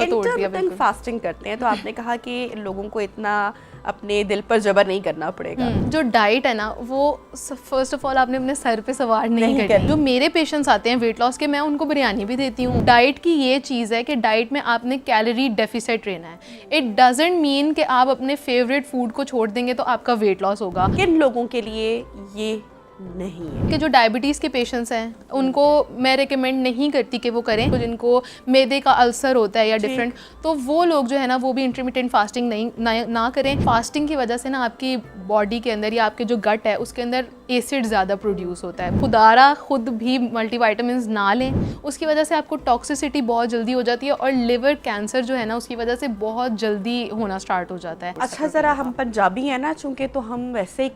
तोड़ दिया इंटरमिटेंट बिल्कुल। फास्टिंग करते हैं तो आपने कहा कि लोगों को इतना अपने दिल पर जबर नहीं करना पड़ेगा। जो डाइट है ना वो फर्स्ट ऑफ ऑल आपने अपने सर पे सवार नहीं करनी। जो मेरे पेशेंट्स आते हैं वेट लॉस के, मैं उनको बिरयानी भी देती हूँ। डाइट की ये चीज़ है कि डाइट में आपने कैलोरी डेफिसिट रहना है। इट डजंट मीन कि आप अपने फेवरेट फूड को छोड़ देंगे तो आपका वेट लॉस होगा। किन लोगों के लिए ये नहीं है? कि जो डायबिटीज़ के पेशेंट्स हैं उनको मैं रिकमेंड नहीं करती कि वो करें। तो जिनको मैदे का अल्सर होता है या डिफरेंट, तो वो लोग जो है ना वो भी इंटरमिटेंट फास्टिंग ना करें। फास्टिंग की वजह से ना आपकी बॉडी के अंदर या आपके जो गट है उसके अंदर एसिड ज़्यादा प्रोड्यूस होता है। खुदारा खुद भी मल्टीविटामिन्स ना लें, उसकी वजह से आपको टॉक्सिसिटी बहुत जल्दी हो जाती है और लिवर कैंसर जो है ना उसकी वजह से बहुत जल्दी होना स्टार्ट हो जाता है। अच्छा, ज़रा हम पंजाबी हैं ना, चूँकि तो हम वैसे ही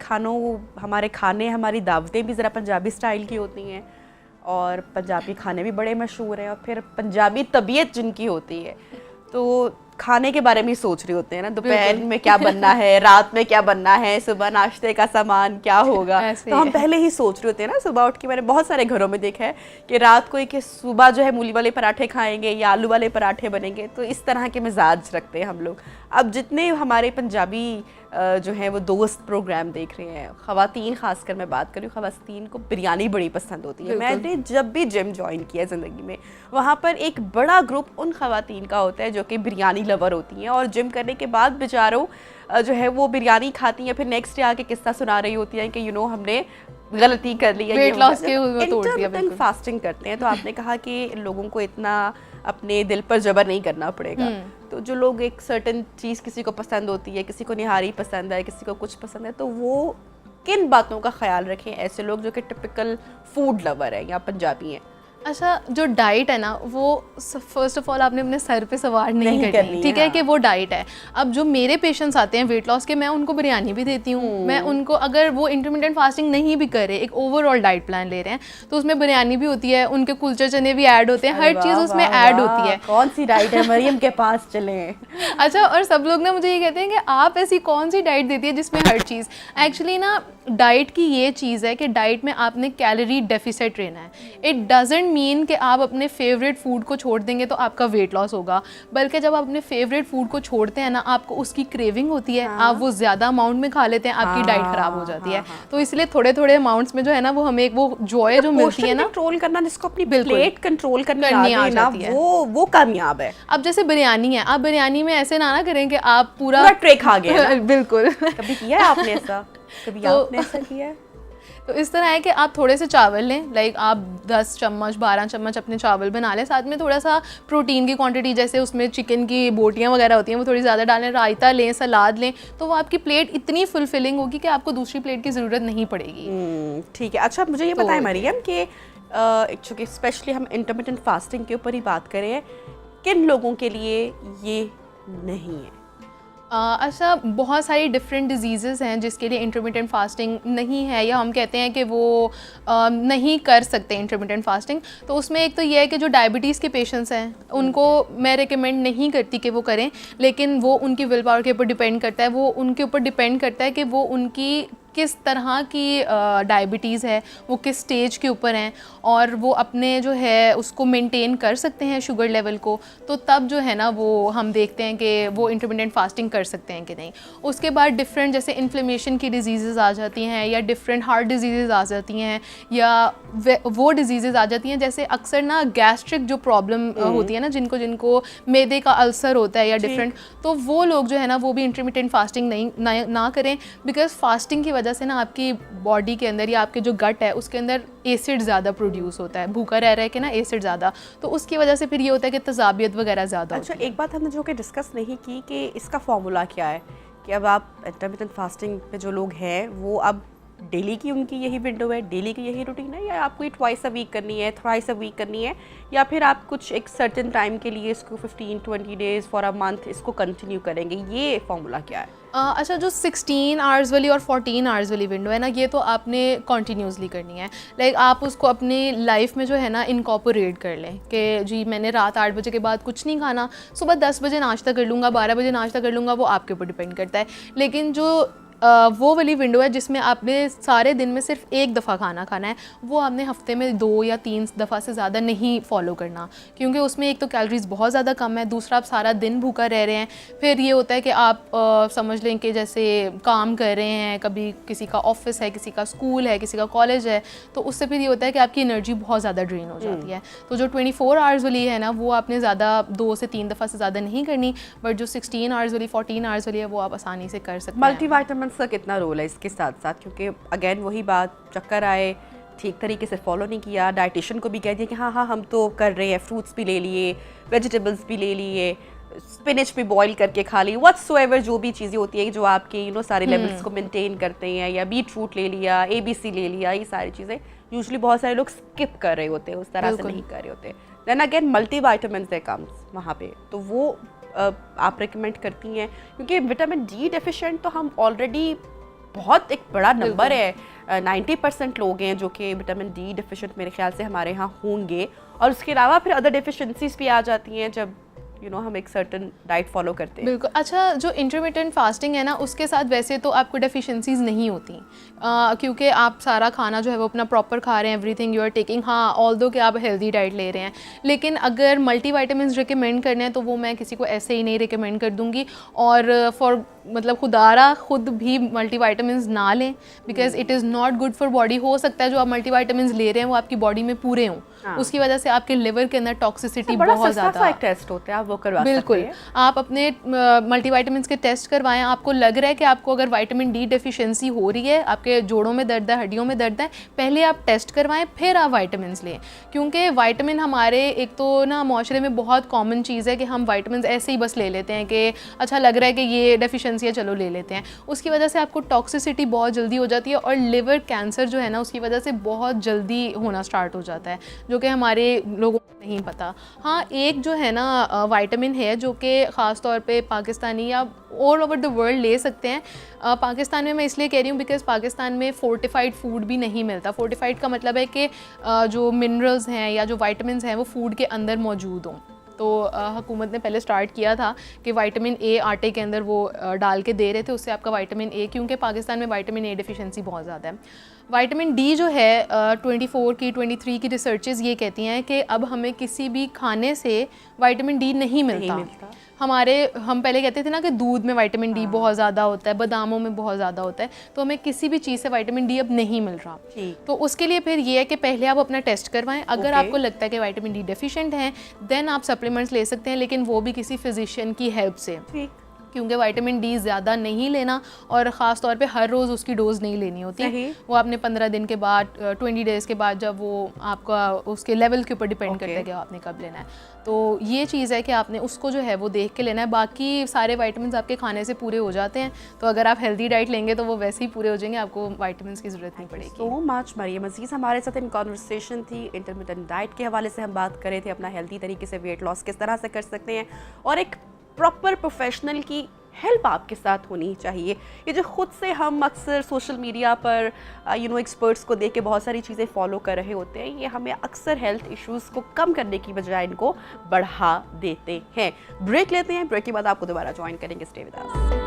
हमारे खाने, हमारी दावतें भी ज़रा पंजाबी स्टाइल की होती हैं और पंजाबी खाने भी बड़े मशहूर हैं और फिर पंजाबी तबीयत जिनकी होती है तो खाने के बारे में ही सोच रहे होते हैं ना, दोपहर में क्या बनना है, रात में क्या बनना है, सुबह नाश्ते का सामान क्या होगा। तो हम पहले ही सोच रहे होते हैं ना, सुबह उठ के मैंने बहुत सारे घरों में देखा है कि रात को कि सुबह जो है मूली वाले पराठे खाएंगे या आलू वाले पराठे बनेंगे। तो इस तरह के मिजाज रखते हैं हम लोग। अब जितने हमारे पंजाबी जो है वो दोस्त प्रोग्राम देख रहे हैं, ख़वातीन ख़ासकर मैं बात करूँ, ख़वातीन को बिरयानी बड़ी पसंद होती है। मैंने जब भी जिम ज्वाइन किया ज़िंदगी में, वहाँ पर एक बड़ा ग्रुप उन ख़वातीन का होता है जो कि बिरयानी लवर होती हैं और जिम करने के बाद बेचारों जो है वो बिरयानी खाती हैं, फिर नेक्स्ट डे आके किस्सा सुना रही होती हैं कि हमने गलती कर ली है, वेट लॉस के तोड़ दिया बिल्कुल। फास्टिंग करते हैं तो आपने कहा कि लोगों को इतना अपने दिल पर जबर नहीं करना पड़ेगा। तो जो लोग एक सर्टेन चीज़ किसी को पसंद होती है, किसी को निहारी पसंद है, किसी को कुछ पसंद है, तो वो किन बातों का ख्याल रखें ऐसे लोग जो कि टिपिकल फूड लवर है या पंजाबी हैं? अच्छा, जो डाइट है ना वो फर्स्ट ऑफ ऑल आपने अपने सर पे सवार नहीं करनी, ठीक है कि वो डाइट है। अब जो मेरे पेशेंट्स आते हैं वेट लॉस के, मैं उनको बिरयानी भी देती हूँ। मैं उनको, अगर वो इंटरमिटेंट फास्टिंग नहीं भी करे, एक ओवरऑल डाइट प्लान ले रहे हैं, तो उसमें बिरयानी भी होती है, उनके कुलचे चने भी ऐड होते हैं, हर चीज़ उसमें ऐड होती है। कौन सी डाइट है, मरियम के पास चले। अच्छा, और सब लोग ना मुझे ये कहते हैं कि आप ऐसी कौन सी डाइट देती है जिसमें हर चीज़। एक्चुअली ना डाइट की ये चीज़ है कि डाइट में आपने कैलोरी डेफिसिट रहना है। इट डजंट मीन कि आप अपने फेवरेट फूड को छोड़ देंगे तो आपका वेट लॉस होगा, बल्कि जब आप अपने फेवरेट फूड को छोड़ते हैं ना, आपको उसकी क्रेविंग होती है। आप वो ज़्यादा अमाउंट में खा लेते हैं, आपकी डाइट ख़राब हो जाती है। तो इसलिए थोड़े थोड़े अमाउंट्स में जो है ना वो हमें एक वो जॉय जो मिलती है ना, कंट्रोल करना, जिसको अपनी प्लेट कंट्रोल करनी आ जाती है, वो कामयाब है। अब जैसे बिरयानी है, आप बिरयानी में ऐसे ना करें कि आप पूरा ट्रे खा गए। बिल्कुल। कभी किया है आपने ऐसा? कभी आपने ऐसा किया है? तो इस तरह है कि आप थोड़े से चावल लें, लाइक आप 10 चम्मच 12 चम्मच अपने चावल बना लें, साथ में थोड़ा सा प्रोटीन की क्वांटिटी, जैसे उसमें चिकन की बोटियां वगैरह होती हैं वो थोड़ी ज़्यादा डालें, रायता लें, सलाद लें, तो वो आपकी प्लेट इतनी फुलफिलिंग होगी कि आपको दूसरी प्लेट की ज़रूरत नहीं पड़ेगी। ठीक है। अच्छा, मुझे ये बताएं मरियम कि चूँकि स्पेशली हम इंटरमिटेंट फास्टिंग के ऊपर ही बात करें, किन लोगों के लिए ये नहीं है? अच्छा, बहुत सारी डिफरेंट डिजीज़ेज़ हैं जिसके लिए इंटरमिटेंट फास्टिंग नहीं है, या हम कहते हैं कि वो नहीं कर सकते इंटरमिटेंट फास्टिंग। तो उसमें एक तो ये है कि जो डायबिटीज़ के पेशेंट्स हैं उनको मैं रिकमेंड नहीं करती कि वो करें, लेकिन वो उनकी विल पावर के ऊपर डिपेंड करता है। वो उनके ऊपर डिपेंड करता है कि वो उनकी किस तरह की डायबिटीज़ है, वो किस स्टेज के ऊपर हैं, और वो अपने जो है उसको मेंटेन कर सकते हैं शुगर लेवल को, तो तब जो है ना वो हम देखते हैं कि वो इंटरमिटेंट फास्टिंग कर सकते हैं कि नहीं। उसके बाद डिफरेंट जैसे इन्फ्लेमेशन की डिजीज़ेज़ आ जाती हैं, या डिफरेंट हार्ट डिजीज़ेज़ आ जाती हैं, या वो डिजीज़ेज़ आ जाती हैं जैसे अक्सर ना गैस्ट्रिक जो प्रॉब्लम होती है ना, जिनको मैदे का अल्सर होता है या डिफरेंट, तो वो लोग जो है ना वो भी इंटरमिटेंट फास्टिंग ना करें, बिकॉज फास्टिंग की वजह से ना आपकी बॉडी के अंदर या आपके जो गट है उसके अंदर एसिड ज़्यादा प्रोड्यूस होता है, भूखा रह रहा है कि ना एसिड ज़्यादा, तो उसकी वजह से फिर ये होता है कि तजाबियत वगैरह ज़्यादा। अच्छा, एक बात हमने जो कि डिस्कस नहीं की कि इसका फॉर्मूला क्या है, कि अब आप इंटरमिटेंट फास्टिंग पे जो लोग हैं वो अब डेली की उनकी यही विंडो है, डेली की यही रूटीन है, या आपको ये ट्वाइस अ वीक करनी है, थ्राइस अ वीक करनी है, या फिर आप कुछ एक सर्टेन टाइम के लिए इसको 15-20 डेज़ फॉर अ मंथ इसको कंटिन्यू करेंगे? ये फॉर्मूला क्या है? अच्छा, जो 16 आवर्स वाली और 14 आवर्स वाली विंडो है ना, ये तो आपने कॉन्टीन्यूसली करनी है। लाइक आप उसको अपनी लाइफ में जो है ना इनकॉर्पोरेट कर लें कि जी मैंने रात 8 बजे के बाद कुछ नहीं खाना, सुबह 10 बजे नाश्ता कर लूँगा, 12 बजे नाश्ता कर लूँगा, वो आपके ऊपर डिपेंड करता है। लेकिन जो वो वाली विंडो है जिसमें आपने सारे दिन में सिर्फ एक दफ़ा खाना खाना है, वो आपने हफ्ते में 2 या 3 दफ़ा से ज़्यादा नहीं फॉलो करना, क्योंकि उसमें एक तो कैलोरीज बहुत ज़्यादा कम है, दूसरा आप सारा दिन भूखा रह रहे हैं। फिर ये होता है कि आप समझ लें कि जैसे काम कर रहे हैं, कभी किसी का ऑफिस है, किसी का स्कूल है, किसी का कॉलेज है, तो उससे फिर ये होता है कि आपकी एनर्जी बहुत ज़्यादा ड्रेन हो जाती है। तो जो 24 आवर्स वाली है ना, वो आपने ज़्यादा 2 से 3 दफ़ा से ज़्यादा नहीं करनी, बट जो 16 आवर्स वाली 14 आवर्स वाली है वो आप आसानी से कर सकते हैं। मल्टीविटामिन्स का कितना रोल है इसके साथ साथ, क्योंकि अगेन वही बात, चक्कर आए, ठीक तरीके से फॉलो नहीं किया, डाइटिशियन को भी कह दिया कि हाँ हम तो कर रहे हैं, फ्रूट्स भी ले लिए, वेजिटेबल्स भी ले लिए, स्पिनच भी बॉईल करके खा ली, व्हाट्सोएवर जो भी चीज़ें होती है जो आपके सारे लेवल्स को मेंटेन करते हैं, या बीट रूट ले लिया, ABC ले लिया, ये सारी चीज़ें यूजुअली बहुत सारे लोग स्किप कर रहे होते हैं, उस तरह से नहीं कर रहे होते। Then again multivitamins they comes वहाँ पे, तो वो आप रिकमेंड करती हैं, क्योंकि विटामिन D डेफिशिएंट तो हम ऑलरेडी बहुत एक बड़ा नंबर है, 90% लोग हैं जो कि विटामिन D डेफिशिएंट मेरे ख्याल से हमारे यहाँ होंगे। और उसके अलावा फिर अदर डेफिशिएंसीज भी आ जाती हैं जब हम एक सर्टन डाइट फॉलो करते हैं। बिल्कुल। अच्छा, जो इंटरमिटेंट फास्टिंग है ना, उसके साथ वैसे तो आपको डेफिशिएंसीज नहीं होती, क्योंकि आप सारा खाना जो है वो अपना प्रॉपर खा रहे हैं, एवरीथिंग यू आर टेकिंग। हाँ, ऑल्दो कि आप हेल्दी डाइट ले रहे हैं, लेकिन अगर मल्टीविटामिन्स रिकमेंड करने हैं तो वो मैं किसी को ऐसे ही नहीं रिकमेंड कर दूँगी। और फॉर मतलब खुदारा खुद भी मल्टीविटामिन्स ना लें, because it is not good for body. हो सकता है जो आप मल्टीविटामिन्स ले रहे हैं वो आपकी बॉडी में पूरे हों, उसकी वजह से आपके लिवर के अंदर टॉक्सिसिटी बहुत ज़्यादा। टेस्ट होता है, आप वो करवा सकते बिल्कुल, हैं। आप अपने मल्टीविटामिन्स के टेस्ट करवाएं। आपको लग रहा है कि आपको अगर विटामिन D डेफिशिएंसी हो रही है, आपके जोड़ों में दर्द है, हड्डियों में दर्द है, पहले आप टेस्ट करवाएं, फिर आप विटामिन्स लें। क्योंकि विटामिन हमारे एक तो ना माशरे में बहुत कॉमन चीज़ है कि हम विटामिन्स ऐसे ही बस ले लेते हैं कि अच्छा लग रहा है कि ये डेफिशिएंसी है, चलो ले लेते हैं। उसकी वजह से आपको टॉक्सिसिटी बहुत जल्दी हो जाती है, और लिवर कैंसर जो है ना उसकी वजह से बहुत जल्दी होना स्टार्ट हो जाता है, जो कि हमारे लोगों को नहीं पता। हाँ, एक जो है ना विटामिन है जो कि ख़ास तौर पे पाकिस्तानी या ऑल ओवर द वर्ल्ड ले सकते हैं। पाकिस्तान में मैं इसलिए कह रही हूँ बिकॉज़ पाकिस्तान में फोर्टिफाइड फूड भी नहीं मिलता। फोर्टिफाइड का मतलब है कि जो मिनरल्स हैं या जो विटामिन्स हैं वो फूड के अंदर मौजूद हों। तो हुकूमत ने पहले स्टार्ट किया था कि विटामिन A आटे के अंदर वो डाल के दे रहे थे, उससे आपका विटामिन A, क्योंकि पाकिस्तान में विटामिन A डेफिशिएंसी बहुत ज़्यादा है। विटामिन D जो है 24 की 23 की रिसर्चेस ये कहती हैं कि अब हमें किसी भी खाने से विटामिन D नहीं मिलता। हम पहले कहते थे ना कि दूध में विटामिन D बहुत ज़्यादा होता है, बादामों में बहुत ज़्यादा होता है, तो हमें किसी भी चीज़ से विटामिन D अब नहीं मिल रहा। तो उसके लिए फिर ये है कि पहले आप अपना टेस्ट करवाएं। अगर आपको लगता है कि विटामिन D डेफिशिएंट हैं, देन आप सप्लीमेंट्स ले सकते हैं, लेकिन वो भी किसी फिजिशियन की हेल्प से, क्योंकि विटामिन D ज़्यादा नहीं लेना, और ख़ास तौर पे हर रोज़ उसकी डोज नहीं लेनी होती। वो आपने 15 दिन के बाद, 20 डेज़ के बाद, जब वो आपका उसके लेवल के ऊपर डिपेंड करता है कि आपने कब लेना है। तो ये चीज़ है कि आपने उसको जो है वो देख के लेना है। बाकी सारे विटामिन्स आपके खाने से पूरे हो जाते हैं, तो अगर आप हेल्दी डाइट लेंगे तो वो वैसे ही पूरे हो जाएंगे, आपको विटामिन्स की ज़रूरत नहीं पड़ेगी। सो मच मरियम अजीज़ हमारे साथ इन कॉन्वर्सेशन थी। इंटरमिटेंट डाइट के हवाले से हम बात कर रहे थे, अपना हेल्दी तरीके से वेट लॉस किस तरह से कर सकते हैं, और एक प्रॉपर प्रोफेशनल की हेल्प आपके साथ होनी चाहिए। ये जो खुद से हम अक्सर सोशल मीडिया पर एक्सपर्ट्स को देख के बहुत सारी चीज़ें फॉलो कर रहे होते हैं, ये हमें अक्सर हेल्थ इश्यूज़ को कम करने की बजाय इनको बढ़ा देते हैं। ब्रेक लेते हैं, ब्रेक के बाद आपको दोबारा ज्वाइन करेंगे। Stay with us.